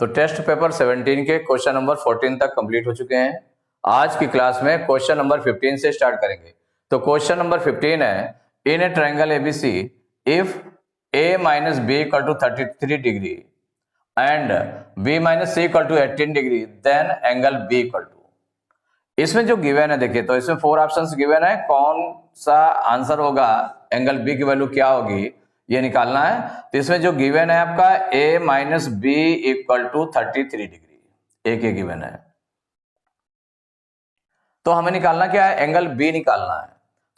तो test paper 17 के question number 14 तक कंप्लीट हो चुके हैं। आज की क्लास में क्वेश्चन नंबर 15 से स्टार्ट करेंगे। तो क्वेश्चन नंबर 15 है, in a triangle ABC if a minus B equal to 33 degree and b minus C equal to 18 degree then angle b equal to. इसमें जो गिवन है देखिए, तो इसमें 4 ऑप्शंस गिवन है, कौन सा आंसर होगा, एंगल b की वैल्यू क्या होगी ये निकालना है। तो इसमें जो गिवन है आपका a minus B equal to 33 degree, एक ये गिवन है। तो हमें निकालना क्या है, एंगल b निकालना है।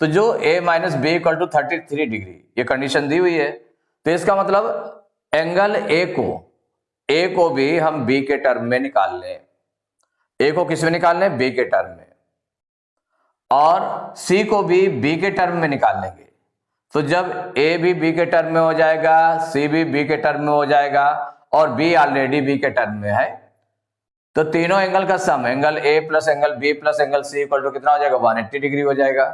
तो जो a minus B equal to 33 degree ये कंडीशन दी हुई है, तो इसका मतलब एंगल a को भी हम b के टर्म में निकाल लें। a को किस में निकाल लें, b के टर्म में, और c को भी b के टर्म में निकाल लेंगे। तो जब a भी b के टर्म में हो जाएगा, c भी b के टर्म में हो जाएगा और b ऑलरेडी b के टर्म में है, तो तीनों एंगल का sum angle a plus angle b plus angle c equal to कितना हो जाएगा, 180 डिग्री हो जाएगा।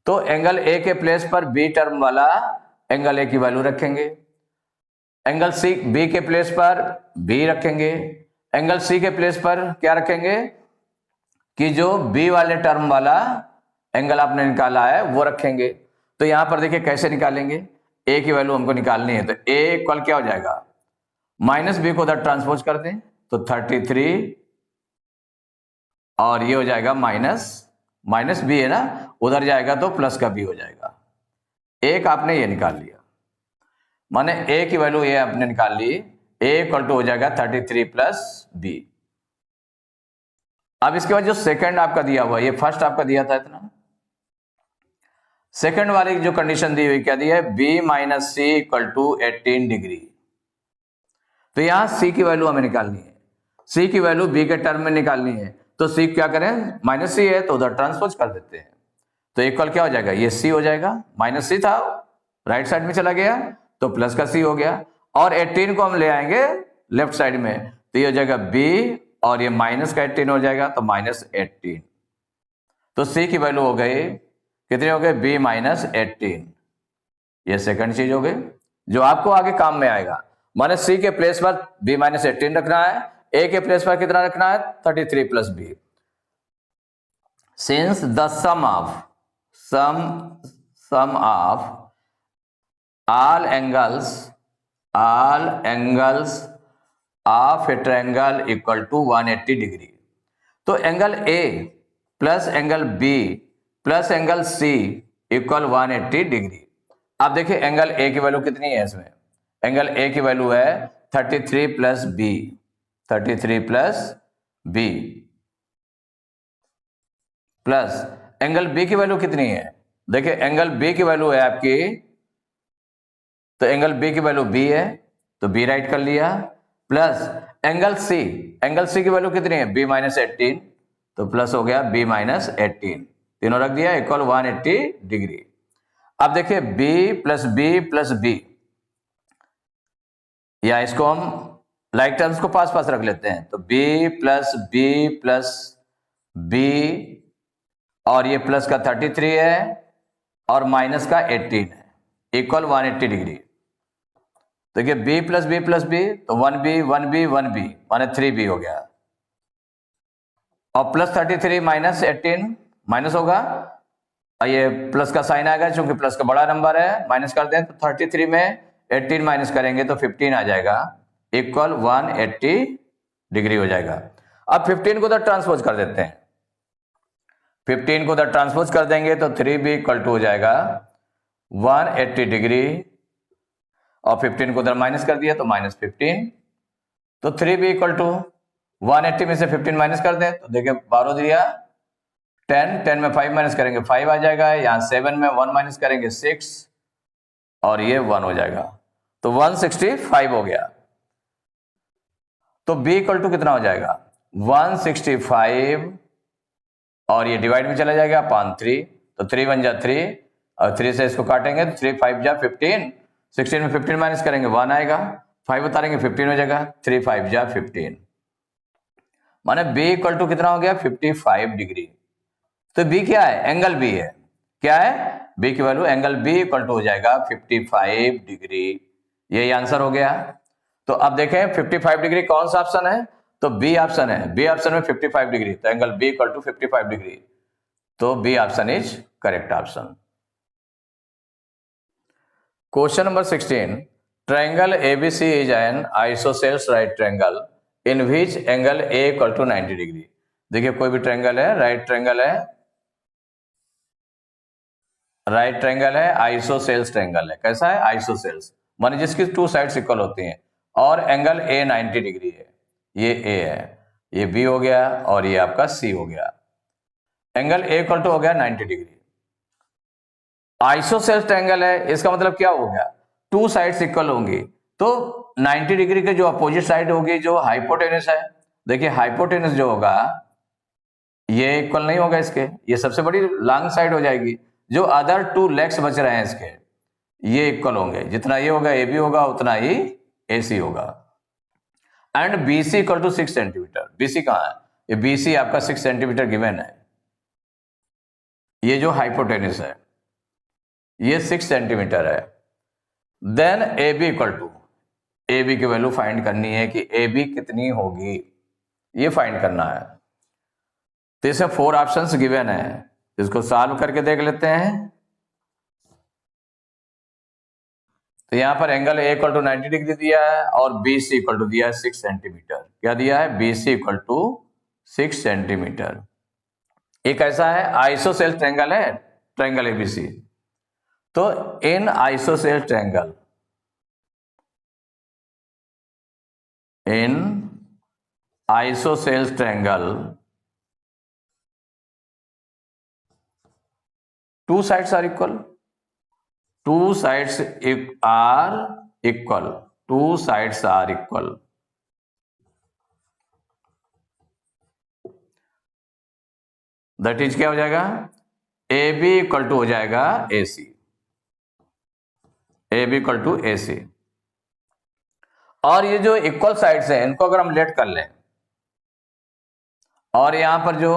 तो एंगल a के प्लेस पर b टर्म वाला एंगल a की वैल्यू रखेंगे, एंगल c b के प्लेस पर b रखेंगे, एंगल c के प्लेस पर क्या रखेंगे कि जो b वाले टर्म वाला एंगल आपने निकाला है वो रखेंगे। तो यहां पर देखिए कैसे निकालेंगे, a की वैल्यू हमको निकालनी है। तो a इक्वल क्या हो जाएगा, माइनस b को उधर ट्रांसपोज कर दें तो 33 और ये हो जाएगा माइनस b है ना, उधर जाएगा तो प्लस का b हो जाएगा। एक आपने ये निकाल लिया, माने a की वैल्यू ये आपने निकाल ली, a इक्वल टू हो जाएगा 33 प्लस b। अब इसके बाद जो सेकंड आपका दिया हुआ, ये फर्स्ट आपका दिया था इतना, सेकंड वाली जो कंडीशन दी हुई क्या दी है, b minus C equal to 18 degree. तो यहां c की वैल्यू हमें निकालनी है, c की वैल्यू b के टर्म में निकालनी है। तो c क्या करें, माइनस सी है तो उधर ट्रांसपोज कर देते हैं। तो इक्वल क्या हो जाएगा, ये c हो जाएगा, माइनस सी था राइट साइड में चला गया तो प्लस का c हो गया, और 18 को हम ले आएंगे लेफ्ट साइड में तो ये हो जाएगा b और ये माइनस का 18 हो जाएगा तो माइनस 18। तो c की वैल्यू हो गई कितने हो गए, b माइनस 18। ये सेकंड चीज हो गई जो आपको आगे काम में आएगा। माने c के प्लेस पर b माइनस 18 रखना है, a के प्लेस पर कितना रखना है, 33 plus b। Since the sum of all angles of a triangle equal to 180 degree. तो angle a plus angle b plus angle c equal 180 degree. अब देखिए एंगल a की वैल्यू कितनी है, इसमें एंगल a की वैल्यू है 33 plus b, 33 plus b plus angle b की वैल्यू कितनी है, देखिए एंगल b की वैल्यू है आपकी, तो एंगल b की वैल्यू b है तो b राइट कर लिया, प्लस एंगल c की वैल्यू कितनी है, b माइनस 18 तो प्लस हो गया b माइनस 18, तीनों रख दिया इक्वल 180 डिग्री। अब देखिए b प्लस b, या इसको हम लाइक टर्म्स को पास पास रख लेते हैं, तो b प्लस b और ये प्लस का 33 है और माइनस का 18 है इक्वल 180 डिग्री। देखिए b प्लस b तो 1b माने 3b हो गया, और प्लस 33 माइनस 18 माइनस होगा, और ये प्लस का साइन आएगा क्योंकि प्लस का बड़ा नंबर है, माइनस कर दें तो 33 में 18 माइनस करेंगे तो 15 आ जाएगा इक्वल 180 डिग्री हो जाएगा। अब 15 को उधर ट्रांसपोज कर देते हैं, 15 को उधर ट्रांसपोज कर देंगे तो 3b इक्वल टू हो जाएगा 180 डिग्री, और 15 को उधर माइनस कर दिया तो माइनस 15, तो 3b इक्वल टू 180 में से 15 माइनस कर दें तो देखिए 12 दिया, 10 में 5 माइनस करेंगे 5 आ जाएगा, यहाँ 7 में 1 माइनस करेंगे 6 और ये 1 हो जाएगा, तो 165 हो गया। तो b इक्वल टू कितना हो जाएगा, 165 और ये डिवाइड में चला जाएगा अपॉन 3, तो 3 1 जा 3 और 3 से इसको काटेंगे तो 3 5 जा 15, 16 में 15 माइनस करेंगे 1 आएगा, 5 उतारेंगे 15 हो जाएगा, 3 5 जा 15, माने b इक्वल टू कितना हो गया, 55 डिग्री। तो b क्या है, एंगल b है, क्या है b की value, angle b equal to हो जाएगा 55 डिग्री, यही आंसर हो गया। तो अब देखें 55 डिग्री कौन सा ऑप्शन है, तो बी ऑप्शन है। बी ऑप्शन में 55 डिग्री, तो angle B equal to 55 degree, तो B option is correct option. Question number 16, triangle ABC is an isosceles right triangle in which angle A equal to 90 degree. देखिए कोई भी triangle है, right triangle है, right triangle है, isosceles triangle है। कैसा है, आइसोसेल्स, माने जिसकी टू साइड्स इक्वल होती हैं, और एंगल ए 90 डिग्री है। ये ए है, ये बी हो गया, और ये आपका सी हो गया। एंगल ए इक्वल टू हो गया 90 डिग्री। आइसोसेल्स ट्रायंगल है, इसका मतलब क्या हो गया, टू साइड्स इक्वल होंगी, तो 90 डिग्री के जो अपोजिट साइड होगी, जो हाइपोटेनस है, देखिए हाइपोटेनस जो होगा ये इक्वल नहीं होगा इसके, ये सबसे बड़ी लॉन्ग साइड हो जाएगी। जो अदर टू लेग्स बच रहे हैं इसके, ये इक्वल होंगे, जितना ये होगा ए बी होगा उतना ही ए सी होगा। And B C equal to 6 centimetre. B C कहां है, ये बी सी आपका 6 सेंटीमीटर गिवन है। ये जो हाइपोटेनस है ये 6 सेंटीमीटर है। Then A B equal to, A B की वैल्यू फाइंड करनी है कि ए बी कितनी होगी, ये फाइंड करना है। तो इसमें 4 ऑप्शंस गिवन है, इसको सॉल्व करके देख लेते हैं। तो यहां पर angle A equal to 90 degree दिया है, और बी सी इक्वल टू दिया है 6 सेंटीमीटर। क्या दिया है, B C equal to 6 centimetre. एक ऐसा है आइसोसेल्स ट्रायंगल है, ट्रायंगल एबीसी। तो in isosceles triangle, in isosceles triangle two sides are equal, two sides are equal, two sides are equal. That is क्या हो जाएगा, ए बी इक्वल टू हो जाएगा A C, A B equal to A C. और ये जो equal sides हैं इनको अगर हम लेट कर लें, और यहां पर जो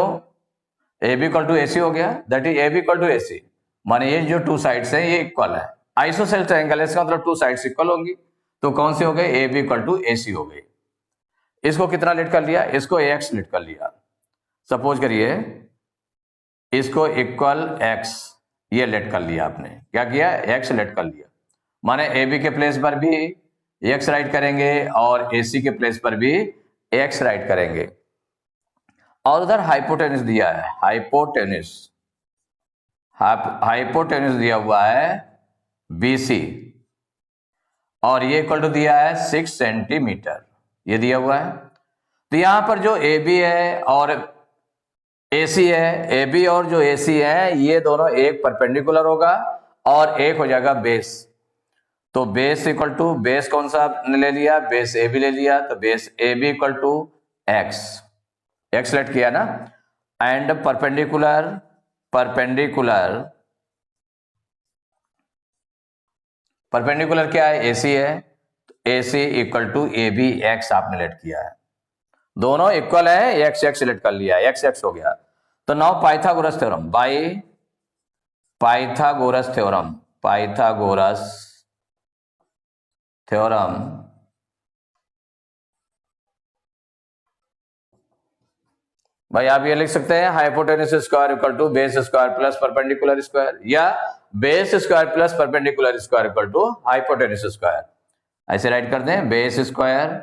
A B equal to A C हो गया, that is A B equal to A C, माने ये जो टू साइड्स हैं ये इक्वल है। आइसोसेल्स ट्रायंगल है, इसका मतलब टू साइड्स इक्वल होंगी, तो कौन सी हो गई, ए B equal to A C हो गई। इसको कितना लेट कर लिया, इसको ए एक्स लेट कर लिया। सपोज करिए इसको इक्वल एक्स ये लेट कर लिया आपने, क्या किया, एक्स लेट कर लिया, माने ए बी के प्लेस पर भी एक्स राइट करेंगे और ए सी के प्लेस पर भी एक्स राइट करेंगे। और उधर हाइपोटेनस दिया है, हाइपोटेनस, हाइपोटेनस दिया हुआ है BC, और ये इक्वल टू दिया है 6 सेंटीमीटर, ये दिया हुआ है। तो यहां पर जो AB है और AC है, AB और जो AC है ये दोनों एक परपेंडिकुलर होगा और एक हो जाएगा बेस। तो बेस इक्वल टू, बेस कौन सा ले लिया, बेस AB ले लिया, तो base AB equal to x, x let किया ना। एंड परपेंडिकुलर, परपेंडिकुलर, परपेंडिकुलर क्या है, AC है, तो AC equal to AB x आपने लेट किया है, दोनों इक्वल है, एक्स एक्स लेट कर लिया, एक्स एक्स हो गया। तो now Pythagoras theorem, by Pythagoras theorem, Pythagoras theorem भाई आप ये लिख सकते हैं hypotenuse square equal to base square plus perpendicular square, या base square plus perpendicular square equal to hypotenuse square, ऐसे राइट कर दें, base square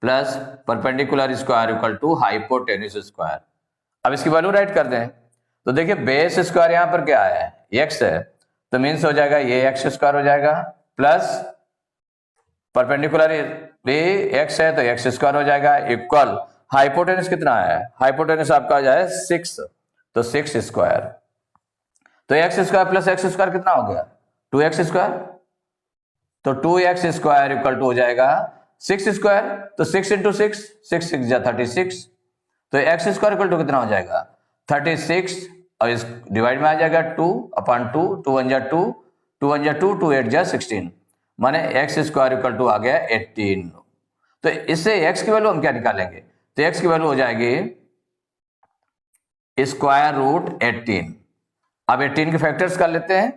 plus perpendicular square equal to hypotenuse square. अब इसकी वैल्यू राइट कर दें, तो देखिए बेस स्क्वायर यहां पर क्या है, एक्स है, तो मीन्स हो जाएगा ये एक्स स्क्वायर हो जाएगा, प्लस परपेंडिकुलर भी एक्स है तो एक्स स्क्वायर हो जाएगा, इक्वल हाइपोटेनस कितना है, हाइपोटेनस आपका आ जाए 6, तो 6 स्क्वायर, तो x square plus x square कितना हो गया, 2x स्क्वायर, तो 2x स्क्वायर इक्वल टू हो जाएगा 6 स्क्वायर, तो 6 इंटू 6, 6 6 जा 36, तो एक्स स्क्वायर इक्वल टू कितना हो जाएगा 36, और इस डिवाइड में आ जाएगा 2 अपॉन 2, 2 1 जा 2, 2 1 जा 2, 2 8 जा 16, माने एक्स स्क्वायर इक्वल टू आ गया 18। तो इससे एक्स की वैल्यू हम क्या निकालेंगे, तो एक्स की वैल्यू हो जाएगी स्क्वायर रूट 18। अब 18 के फैक्टर्स कर लेते हैं,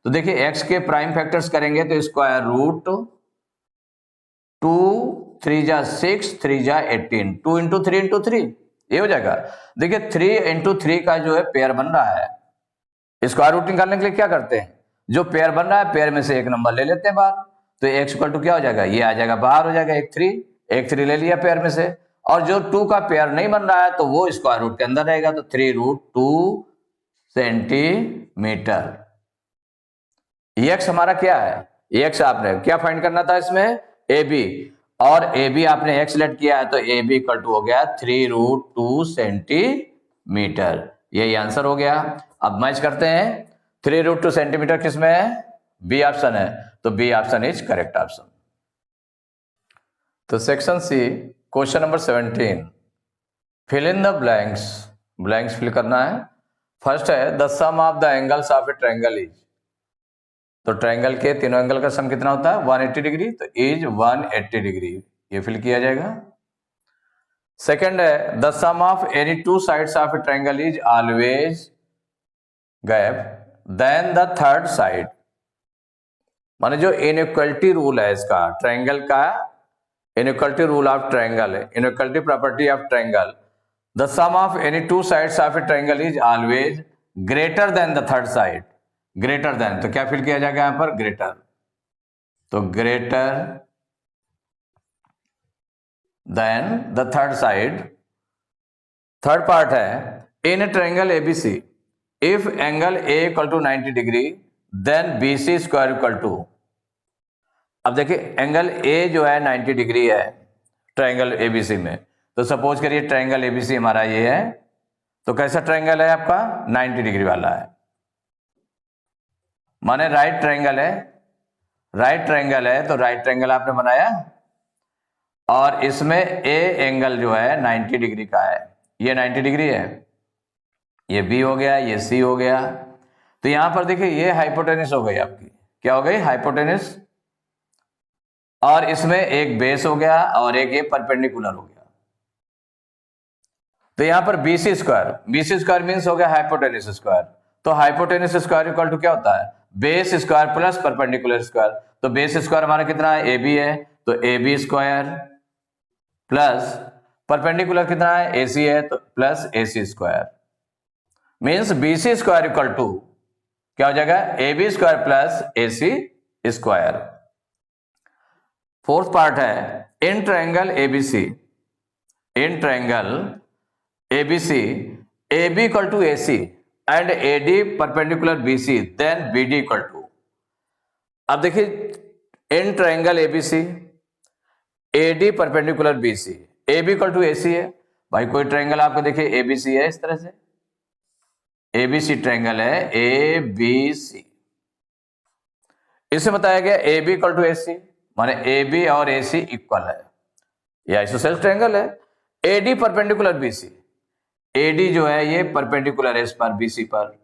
तो देखिए एक्स के प्राइम फैक्टर्स करेंगे तो स्क्वायर रूट 2 3 जा 6, 3 जा 18, 2 इंटू 3 इंटू 3, ये हो जाएगा। देखिए 3 इंटू 3 का जो है पेयर बन रहा है, स्क्वायर रूट निकालने के लिए क्या करते हैं, जो पेयर बन रहा है पेयर में से एक नंबर ले लेते हैं बाहर, तो x इक्वल टू क्या हो जाएगा, ये आ जाएगा बाहर हो जाएगा, एक थ्री ले लिया पेयर में से, और जो 2 का पेयर नहीं बन रहा है तो वो स्क्वायर रूट के अंदर रहेगा, तो 3√2 सेंटीमीटर। x हमारा क्या है, x आपने क्या फाइंड करना था इसमें, AB, और AB आपने x लेट किया है तो AB इक्वल टू हो गया 3√2 सेंटीमीटर, यही आंसर हो गया। अब मैच करते हैं, 3√2 सेंटीमीटर किसमें है, बी ऑप्शन है, तो B option is correct option. तो section C question number 17, fill in the blanks, blanks fill करना है। फर्स्ट है the sum of the angles of a triangle is, तो ट्रायंगल के तीनों एंगल का सम कितना होता है 180 डिग्री, तो इज 180 डिग्री, ये फिल किया जाएगा। सेकंड है the sum of any two sides of a triangle is always gap then the third side, माने जो इनइक्वालिटी रूल है इसका ट्रायंगल का, इनइक्वालिटी रूल ऑफ ट्रायंगल है, inequality property of triangle, the sum of any two sides of a triangle is always greater than the third side, greater than, तो क्या fill किया जाएगा यहां पर ग्रेटर, तो greater than the third side. Third part है in a triangle ABC if angle A equal to 90 degree then BC square equal to, अब देखिए एंगल ए जो है 90 डिग्री है ट्रायंगल एबीसी में, तो सपोज करिए ट्रायंगल एबीसी हमारा ये है, तो कैसा ट्रायंगल है आपका 90 डिग्री वाला है, माने राइट ट्रायंगल है, राइट ट्रायंगल है, तो राइट ट्रायंगल आपने बनाया, और इसमें ए एंगल जो है 90 डिग्री का है, ये 90 डिग्री है, ये बी हो गया, ये सी हो गया, तो यहां पर देखिए ये हाइपोटेनस हो गई आपकी, क्या हो गई हाइपोटेनस, और इसमें एक बेस हो गया और एक ये परपेंडिकुलर हो गया, तो यहां पर बीसी स्क्वायर मीन्स हो गया हाइपोटेनस स्क्वायर, तो हाइपोटेनस स्क्वायर इक्वल टू क्या होता है base square plus perpendicular square, तो बेस स्क्वायर हमारा कितना है ए बी है, तो A B square plus perpendicular कितना है ए सी है, तो plus A C square, means B C square equal to क्या हो जाएगा A B square plus A C square. Fourth part है in triangle ABC, in triangle ABC A B equal to A C and A D perpendicular B C then B D equal to, अब देखिए in triangle ABC A D perpendicular B C, A B equal to A C है, भाई कोई triangle आपको देखिए ABC है, इस तरह से एबीसी ट्रायंगल है ए बी सी, इसे बताया गया ए B equal to A C, माने ए बी और ए सी इक्वल है, ये आइसोसेलेस ट्रायंगल है, A D perpendicular B C, A D जो है ये परपेंडिकुलर है इस पर बी सी पर,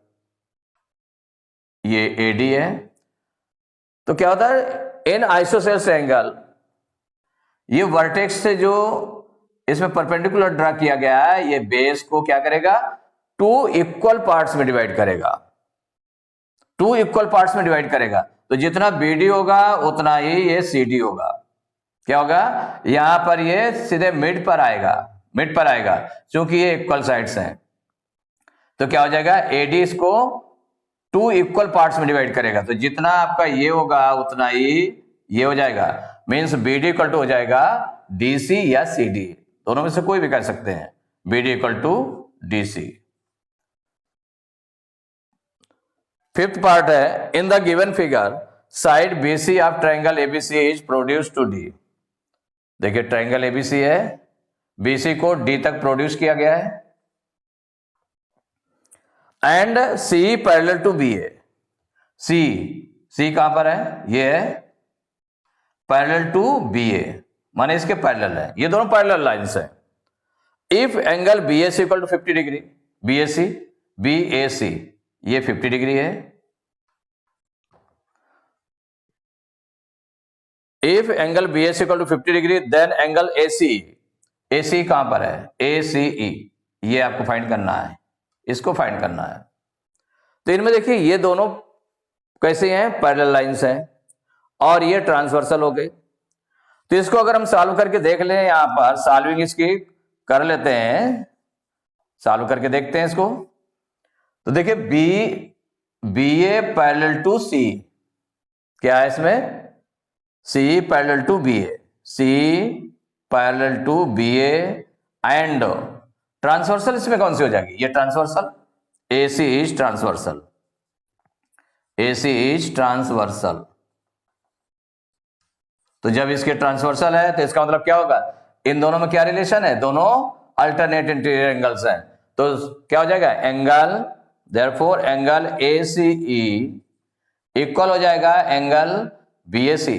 ये ए डी है, तो क्या होता है इन आइसोसेलेस ट्रायंगल ये वर्टेक्स से जो इसमें परपेंडिकुलर ड्रा किया गया है ये बेस को क्या करेगा टू इक्वल पार्ट्स में डिवाइड करेगा, टू इक्वल पार्ट्स में डिवाइड करेगा, तो जितना BD होगा उतना ही ये CD होगा, क्या होगा यहां पर ये सीधे मिड पर आएगा, मिड पर आएगा क्योंकि ये इक्वल साइड्स हैं, तो क्या हो जाएगा AD इसको टू इक्वल पार्ट्स में डिवाइड करेगा, तो जितना आपका ये होगा उतना ही ये हो जाएगा, मीन्स BD इक्वल टू हो जाएगा DC या CD, दोनों में से कोई भी कर सकते हैं, BD equal to DC। Fifth part है in the given figure side BC of triangle ABC is produce to D, देखिए ट्रायंगल ABC है, BC को D तक प्रोड्यूस किया गया है, and C parallel to BA, C कहां पर है ये है पैरेलल टू BA, माने इसके पैरेलल है, ये दोनों पैरेलल लाइंस हैं। If angle BAC equal to 50 degree, BAC ये 50 डिग्री है, if angle BAC equal to 50 degree then angle AC कहां पर है ACE, ये आपको फाइंड करना है, इसको फाइंड करना है, तो इनमें देखिए ये दोनों कैसे हैं पैरेलल लाइंस हैं और ये ट्रांसवर्सल हो गए, तो इसको अगर हम सॉल्व करके देख लें, यहां पर सॉल्विंग इसकी कर लेते हैं, सॉल्व करके देखते हैं इसको। तो देखिए B A parallel to C, क्या है इसमें, C parallel to B A, C parallel to B A and transversal इसमें कौन सी हो जाएगी, ये transversal, A C is transversal, A C is transversal. तो जब इसके ट्रांसवर्सल है तो इसका मतलब क्या होगा, इन दोनों में क्या रिलेशन है, दोनों अल्टरनेट इंटीरियर एंगल्स हैं, तो क्या हो जाएगा angle, therefore angle A C E equal हो जाएगा एंगल बी ए सी,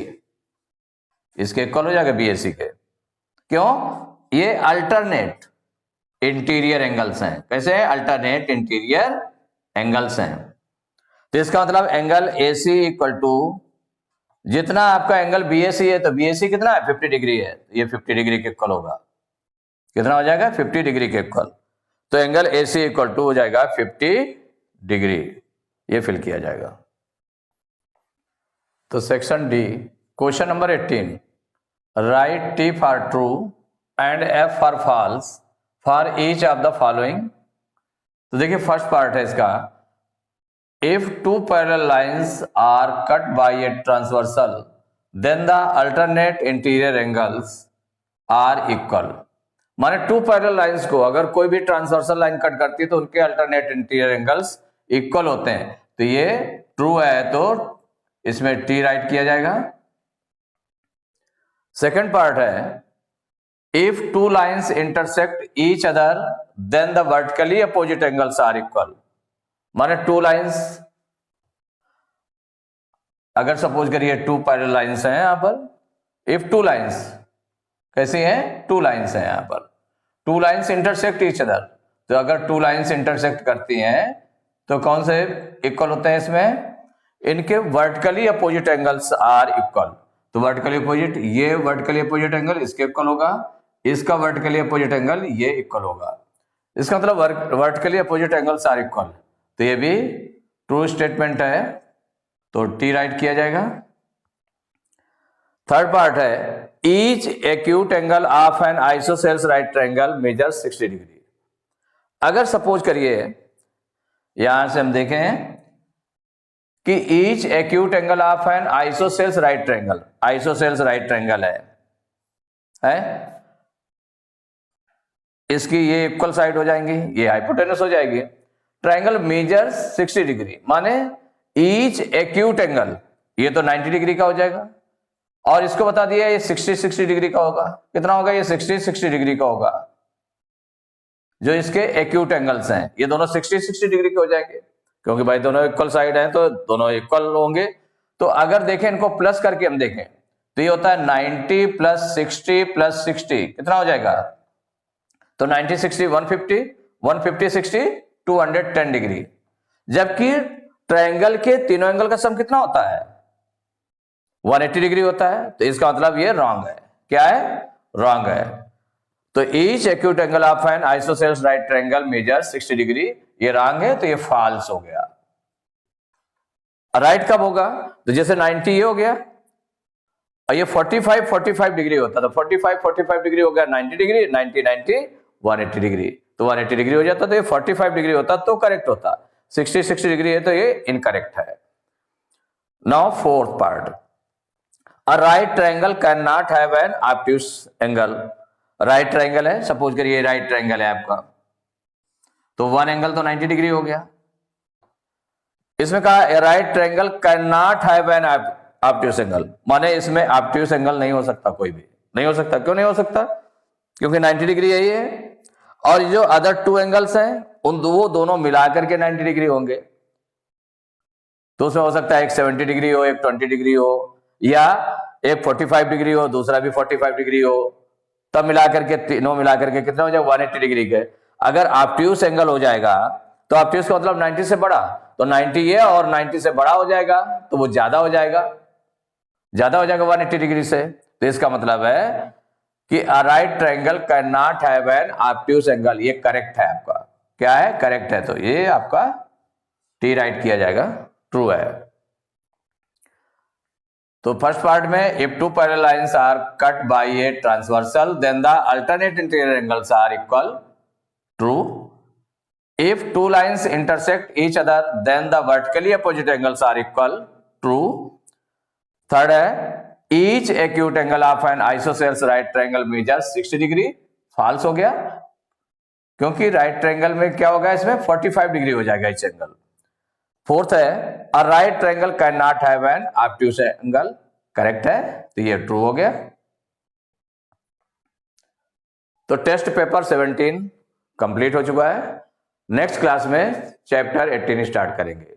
इसके इक्वल हो जाएगा बी ए सी के। क्यों, ये अल्टरनेट इंटीरियर एंगल्स हैं, कैसे हैं, अल्टरनेट इंटीरियर एंगल्स हैं। तो इसका मतलब angle A C equal to, जितना आपका एंगल बी ए सी है तो बी ए सी कितना है 50 डिग्री है, ये 50 डिग्री के इक्वल होगा, कितना हो जाएगा 50 डिग्री के इक्वल। तो angle A C equal to हो जाएगा 50 डिग्री, ये फिल किया जाएगा। तो section D, question number 18, write T for true and F for false for each of the following. तो देखिए फर्स्ट पार्ट है इसका, if two parallel lines are cut by a transversal then the alternate interior angles are equal. माने two parallel lines को अगर कोई भी transversal line cut करती है तो उनके अल्टरनेट इंटीरियर एंगल्स इक्वल होते हैं। तो ये ट्रू है तो इसमें टी राइट किया जाएगा। सेकेंड पार्ट है, if two lines intersect each other then the vertically opposite angles are equal. माने टू लाइंस, अगर सपोज करिए टू पैरेलल लाइंस हैं यहां पर, इफ टू लाइंस कैसी हैं, टू लाइंस हैं यहां पर, to lines intersect each other, तो अगर टू लाइंस इंटरसेक्ट करती हैं तो कौन से इक्वल होते हैं इसमें, इनके vertically opposite angles are equal. तो वर्टिकली अपोजिट, ये वर्टिकली अपोजिट एंगल इसके इक्वल होगा, इसका वर्टिकली अपोजिट एंगल ये इक्वल होगा, इसका मतलब vertically opposite angles are equal. तो ये भी ट्रू स्टेटमेंट है, तो टी राइट किया जाएगा। थर्ड पार्ट है, each acute angle of an isosceles right triangle measures 60 degree. अगर सपोज करिए यहां से हम देखें कि each acute angle of an isosceles right triangle, isosceles right triangle है इसकी ये इक्वल साइड हो जाएंगी, ये हाइपोटेनस हो जाएगी। ट्रायंगल मेजर्स 60 डिग्री, माने ईच एक्यूट एंगल, ये तो 90 डिग्री का हो जाएगा, और इसको बता दिया ये 60 डिग्री का होगा। कितना होगा, ये 60 डिग्री का होगा। जो इसके एक्यूट एंगल्स हैं ये दोनों 60 डिग्री के हो जाएंगे, क्योंकि भाई दोनों इक्वल साइड हैं तो दोनों इक्वल होंगे। तो अगर देखें इनको प्लस करके हम देखें तो ये होता है 90 प्लस 60 प्लस 60, कितना हो जाएगा, तो 90 60 150, 150 60 210 डिग्री। जबकि ट्रायंगल के तीनों एंगल का सम कितना होता है, 180 डिग्री होता है। तो इसका मतलब ये रॉन्ग है, क्या है, रॉन्ग है। तो each acute angle of an isosceles right triangle measure 60 degree, ये रॉन्ग है, तो ये फॉल्स हो गया। राइट कब होगा, तो जैसे 90 ये हो गया और ये 45 डिग्री होता, तो 45 डिग्री हो गया 90 डिग्री, 90 180 डिग्री, तो 180 डिग्री हो जाता, तो ये 45 डिग्री होता तो करेक्ट होता। 60 डिग्री है तो ये इनकरेक्ट है। Now fourth part, a right triangle can not have an obtuse angle. Right triangle है, सपोज करिए राइट ट्रायंगल है आपका, तो वन एंगल तो 90 डिग्री हो गया। इसमें कहा right triangle can not have an obtuse angle, माने इसमें ऑब्ट्यूस एंगल नहीं हो सकता, कोई भी नहीं हो सकता। क्यों नहीं हो सकता, क्योंकि 90 डिग्री यही है, और जो अदर टू एंगल्स हैं उन वो दोनों मिलाकर के 90 डिग्री होंगे। तो उसमें हो सकता है एक 70 डिग्री हो, एक 20 डिग्री हो, या एक 45 डिग्री हो, दूसरा भी 45 डिग्री हो, तब मिलाकर के तीनों मिलाकर के कितना हो जाएगा 180 डिग्री के। अगर ऑब्ट्यूस एंगल हो जाएगा तो ऑब्ट्यूस का मतलब 90 से बड़ा, तो 90 ये और 90 से बड़ा हो जाएगा, तो वो ज्यादा हो जाएगा, 180 डिग्री से। तो इसका मतलब है कि a right triangle can not have an obtuse angle, ये करेक्ट है आपका, क्या है, करेक्ट है। तो ये आपका टी राइट किया जाएगा, ट्रू है। तो फर्स्ट पार्ट में if two parallel lines are cut by a transversal then the alternate interior angles are equal, true. If two lines intersect each other then the vertically opposite angles are equal, true. Third है each acute angle of an isosceles right triangle measures 60 degree, false हो गया क्योंकि right triangle में क्या होगा, इसमें 45 degree हो जाएगा इस एंगल। फोर्थ है a right triangle can not have an obtuse angle, correct है, तो ये ट्रू हो गया। तो टेस्ट पेपर 17 कंप्लीट हो चुका है। नेक्स्ट क्लास में चैप्टर 18 स्टार्ट करेंगे।